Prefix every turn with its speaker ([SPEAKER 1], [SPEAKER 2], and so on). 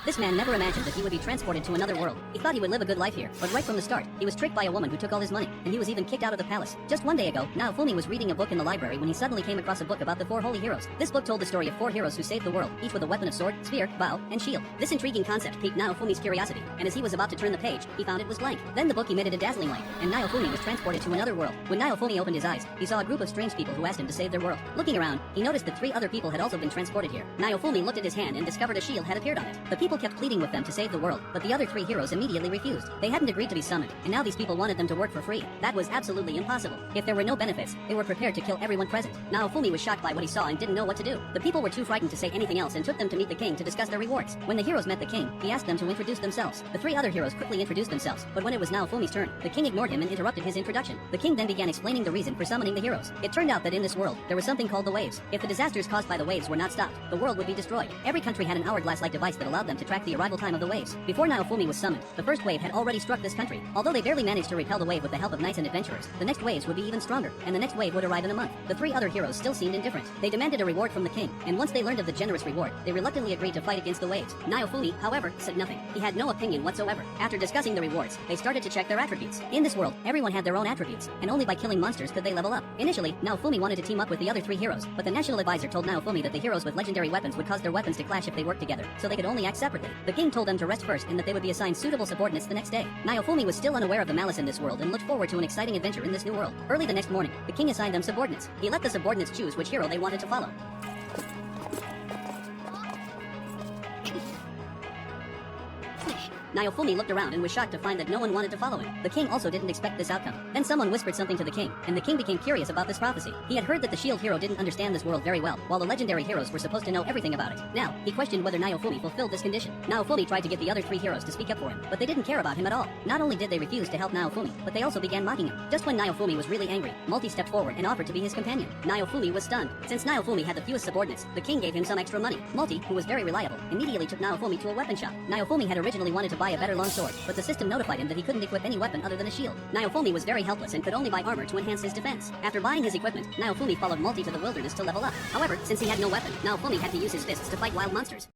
[SPEAKER 1] This man never imagined that he would be transported to another world. He thought he would live a good life here, but right from the start, he was tricked by a woman who took all his money, and he was even kicked out of the palace. Just one day ago, Naofumi was reading a book in the library when he suddenly came across a book about the 4 holy heroes. This book told the story of 4 heroes who saved the world, each with a weapon of sword, spear, bow, and shield. This intriguing concept piqued Naofumi's curiosity, and as he was about to turn the page, he found it was blank. Then the book emitted a dazzling light, and Naofumi was transported to another world. When Naofumi opened his eyes, he saw a group of strange people who asked him to save their world. Looking around, he noticed that 3 other people had also been transported here. Naofumi looked at his hand and discovered a shield had appeared on it. The people kept pleading with them to save the world, but the other 3 heroes immediately refused. They hadn't agreed to be summoned, and now these people wanted them to work for free. That was absolutely impossible. If there were no benefits, they were prepared to kill everyone present. Naofumi was shocked by what he saw and didn't know what to do. The people were too frightened to say anything else and took them to meet the king to discuss their rewards. When the heroes met the king, he asked them to introduce themselves. The 3 other heroes quickly introduced themselves, but when it was Naofumi's turn, the king ignored him and interrupted his introduction. The king then began explaining the reason for summoning the heroes. It turned out that in this world, there was something called the waves. If the disasters caused by the waves were not stopped, the world would be destroyed. Every country had an hourglass-like device that allowed them to track the arrival time of the waves. Before Naofumi was summoned, the first wave had already struck this country. Although they barely managed to repel the wave with the help of knights and adventurers, the next waves would be even stronger, and the next wave would arrive in a month. The 3 other heroes still seemed indifferent. They demanded a reward from the king, and once they learned of the generous reward, they reluctantly agreed to fight against the waves. Naofumi, however, said nothing. He had no opinion whatsoever. After discussing the rewards, they started to check their attributes. In this world, everyone had their own attributes, and only by killing monsters could they level up. Initially, Naofumi wanted to team up with the other 3 heroes, but the national advisor told Naofumi that the heroes with legendary weapons would cause their weapons to clash if they worked together, so they could only act separately. The king told them to rest first and that they would be assigned suitable subordinates the next day. Naofumi was still unaware of the malice in this world and looked forward to an exciting adventure in this new world. Early the next morning, the king assigned them subordinates. He let the subordinates choose which hero they wanted to follow. Naofumi looked around and was shocked to find that no one wanted to follow him. The king also didn't expect this outcome. Then someone whispered something to the king, and the king became curious about this prophecy. He had heard that the shield hero didn't understand this world very well, while the legendary heroes were supposed to know everything about it. Now, he questioned whether Naofumi fulfilled this condition. Naofumi tried to get the other 3 heroes to speak up for him, but they didn't care about him at all. Not only did they refuse to help Naofumi, but they also began mocking him. Just when Naofumi was really angry, Multi stepped forward and offered to be his companion. Naofumi was stunned. Since Naofumi had the fewest subordinates, the king gave him some extra money. Multi, who was very reliable, immediately took Naofumi to a weapon shop. Naofumi had originally wanted to buy a better longsword, but the system notified him that he couldn't equip any weapon other than a shield. Naofumi was very helpless and could only buy armor to enhance his defense. After buying his equipment, Naofumi followed Multi to the wilderness to level up. However, since he had no weapon, Naofumi had to use his fists to fight wild monsters.